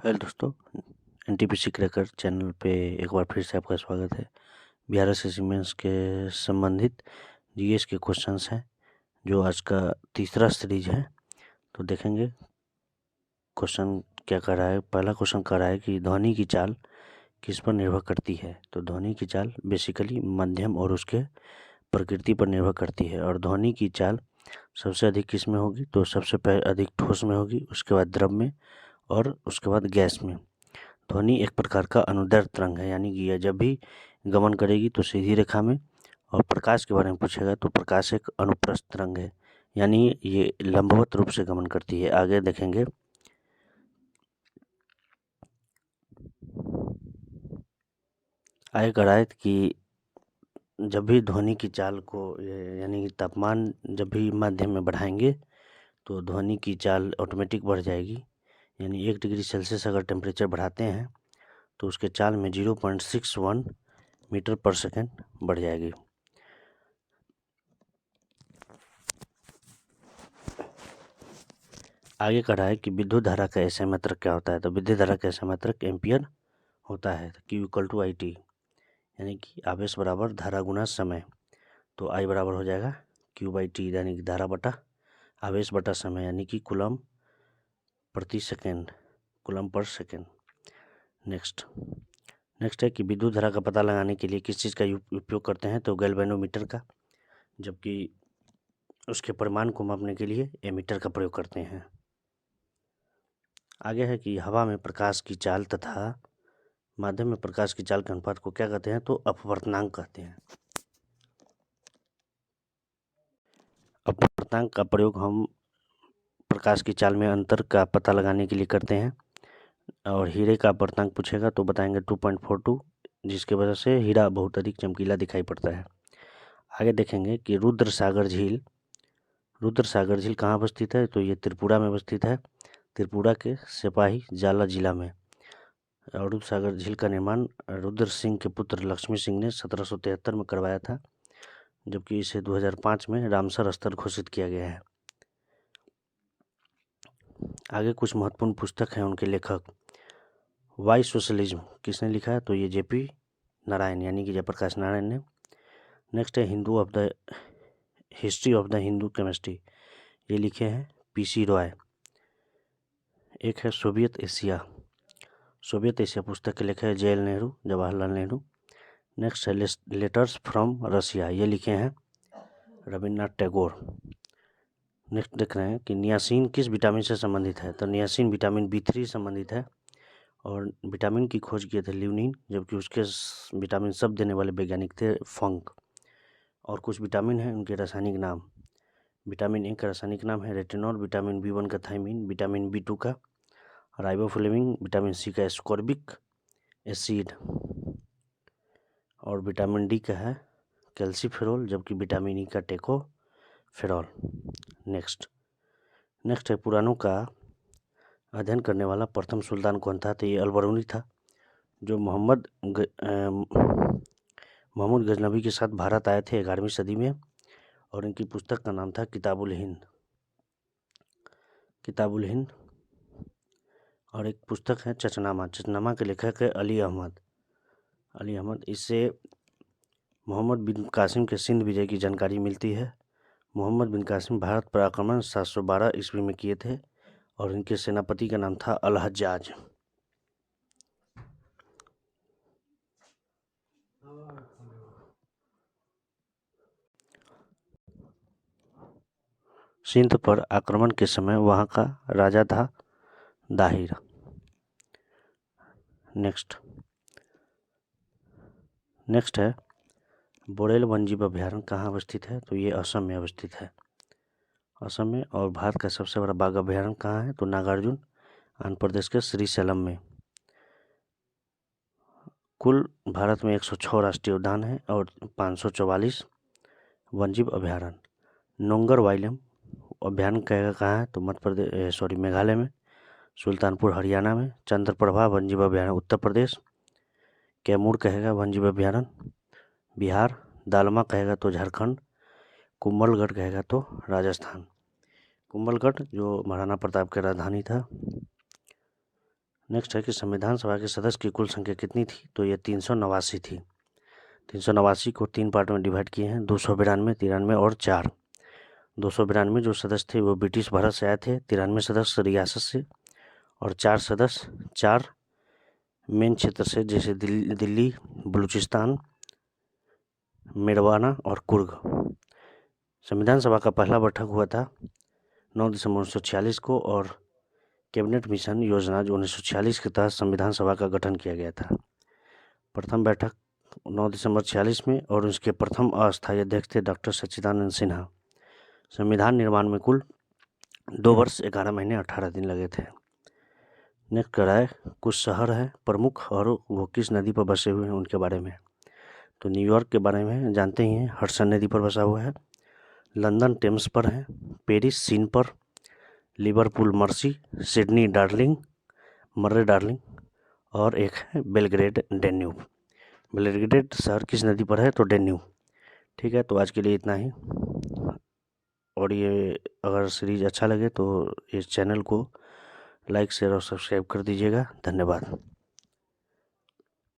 Hello दोस्तों, NTPC cracker channel पे एक बार फिर से आपका स्वागत है। बिहार एसएससी मेंस के संबंधित जीएस के क्वेश्चंस हैं जो आज का तीसरा सीरीज है। तो देखेंगे क्वेश्चन क्या कर रहा है। पहला क्वेश्चन कर रहा है कि ध्वनि की चाल किस पर निर्भर करती है। तो ध्वनि की चाल बेसिकली माध्यम और उसके प्रकृति पर निर्भर करती है। और ध्वनि की चाल सबसे अधिक किस में होगी, तो सबसे अधिक ठोस में होगी, उसके बाद द्रव में और उसके बाद गैस में। ध्वनि एक प्रकार का अनुदैर्ध्य तरंग है, यानी कि यह जब भी गमन करेगी तो सीधी रेखा में। और प्रकाश के बारे में पूछेगा तो प्रकाश एक अनुप्रस्थ तरंग है, यानी ये लंबवत रूप से गमन करती है। आगे देखेंगे। आगे कह रहा है कि जब भी ध्वनि की चाल को यानी कि तापमान जब भी माध्यम में बढ़ाएंगे तो ध्वनि की चाल ऑटोमेटिक बढ़ जाएगी। यानी 1 डिग्री सेल्सियस अगर टेम्परेचर बढ़ाते हैं तो उसके चाल में 0.61 मीटर पर सेकेंड बढ़ जाएगी। आगे कह रहा है कि विद्युत धारा का ऐसा मात्रक क्या होता है। तो विद्युत धारा का ऐसा मात्रक एम्पियर होता है। Q=IT, यानी कि आवेश बराबर धारा गुना समय। तो I बराबर हो जाएगा Q/T, यानी कि धारा बटा आवेश बटा समय, यानी कि कूलम प्रति second, coulomb per second. Next है कि विद्युत धारा का पता लगाने के लिए किस चीज़ का उपयोग करते हैं। तो गैल्वेनोमीटर का, जबकि उसके परिमाण को मापने के लिए एमीटर का प्रयोग करते हैं। आगे है कि हवा में प्रकाश की चाल तथा माध्यम में प्रकाश की चाल के अनुपात को क्या कहते हैं। तो अपवर्तनांक कहते हैं। अपवर्तनांक का प्रयोग हम प्रकाश की चाल में अंतर का पता लगाने के लिए करते हैं। और हीरे का अपवर्तनांक पूछेगा तो बताएंगे 2.42, जिसकी वजह से हीरा बहुत अधिक चमकीला दिखाई पड़ता है। आगे देखेंगे कि रुद्र सागर झील कहाँ अवस्थित है। तो ये त्रिपुरा में अवस्थित है, त्रिपुरा के सिपाही जाला जिला में। और रुद्र सागर झील का निर्माण रुद्र सिंह के पुत्र लक्ष्मी सिंह ने 1773 में करवाया था, जबकि इसे 2005 में रामसर स्थल घोषित किया गया है। आगे कुछ महत्वपूर्ण पुस्तक हैं, उनके लेखक। वाई सोशलिज्म किसने लिखा है। तो ये जेपी नारायण, यानी कि जयप्रकाश नारायण ने। नेक्स्ट है history of the Hindu chemistry, ये लिखे हैं पीसी रॉय। एक है सोवियत एशिया पुस्तक के लेखक है JL नेहरू, जवाहरलाल नेहरू। नेक्स्ट है लेटर्स फ्रॉम रसिया, ये लिखे हैं रविन्द्रनाथ टैगोर। नेक्स्ट देख रहे हैं कि नियासिन किस विटामिन से संबंधित है। तो नियासिन विटामिन B3 से संबंधित है। और विटामिन की खोज किए थे ल्यूनिन, जबकि उसके विटामिन शब्द देने वाले वैज्ञानिक थे फंक। और कुछ विटामिन हैं, उनके रासायनिक नाम। विटामिन A का रासायनिक नाम है रेटिनॉल, विटामिन B1 का थायमिन, विटामिन B2 का राइबोफ्लेविन, विटामिन C का एस्कॉर्बिक एसिड, और विटामिन D का है कैल्सीफेरॉल, जबकि विटामिन E का टेकोफेरॉल। नेक्स्ट है पुराणों का अध्ययन करने वाला प्रथम सुल्तान कौन था। तो ये अलबरूनी था, जो मोहम्मद गजनबी के साथ भारत आए थे 11वीं सदी में। और इनकी पुस्तक का नाम था किताबुल हिंद। और एक पुस्तक है चचनामा के लेखक है अली अहमद। इससे मोहम्मद बिन कासिम के सिंध विजय की जानकारी मिलती है। मोहम्मद बिन कासिम भारत पर आक्रमण 712 ईस्वी में किए थे, और इनके सेनापति का नाम था अल हज्जाज। सिंध पर आक्रमण के समय वहाँ का राजा था दाहिर। नेक्स्ट है बोरेल वन्यजीव अभ्यारण्य कहाँ अवस्थित है। तो ये असम में अवस्थित है, असम में। और भारत का सबसे बड़ा बाघ अभ्यारण्य कहाँ है। तो नागार्जुन, आंध्र प्रदेश के श्रीशैलम में। कुल भारत में 106 राष्ट्रीय उद्यान हैं और 544 वन्यजीव अभ्यारण्य। नोंगर वाइलम अभ्यारण्य कहाँ है। तो मेघालय में, सुल्तानपुर हरियाणा में। चंद्रप्रभा वन्यजीव अभ्यारण्य उत्तर प्रदेश। कैमूर कहेगा वन्यजीव अभ्यारण्य बिहार। दालमा कहेगा तो झारखंड। कुंभलगढ़ कहेगा तो राजस्थान। कुंभलगढ़ जो महाराणा प्रताप की राजधानी था। नेक्स्ट है कि संविधान सभा के सदस्य की कुल संख्या कितनी थी, तो ये 389 थी। 389 को 3 पार्ट में डिवाइड किए हैं, 292, 93 और 4। 292 जो सदस्य थे वो ब्रिटिश भारत से आए थे, 93 सदस्य रियासत से, और 4 सदस्य 4 मेन क्षेत्र से, जैसे दिल्ली, बलूचिस्तान, मेरवाना और कुर्ग। संविधान सभा का पहला बैठक हुआ था 9 दिसंबर 1946 को, और कैबिनेट मिशन योजना जो 1946 के तहत संविधान सभा का गठन किया गया था। प्रथम बैठक 9 दिसंबर 46 में, और उसके प्रथम अस्थायी अध्यक्ष थे डॉक्टर सच्चिदानंद सिन्हा। संविधान निर्माण में कुल 2 वर्ष 11 महीने 18 दिन लगे थे। नेक्स्ट कराए कुछ शहर हैं प्रमुख और वो किस नदी पर बसे हुए हैं उनके बारे में। तो न्यूयॉर्क के बारे में जानते ही हैं, हडसन नदी पर बसा हुआ है। लंदन टेम्स पर है, पेरिस सीन पर, लिवरपूल मर्सी, सिडनी डार्लिंग, मर्रे डार्लिंग, और एक है बेलग्रेड डेन्यूब। बेलग्रेड शहर किस नदी पर है, तो डेन्यूब। ठीक है, तो आज के लिए इतना ही। और ये अगर सीरीज अच्छा लगे तो इस चैनल को लाइक शेयर और सब्सक्राइब कर दीजिएगा। धन्यवाद।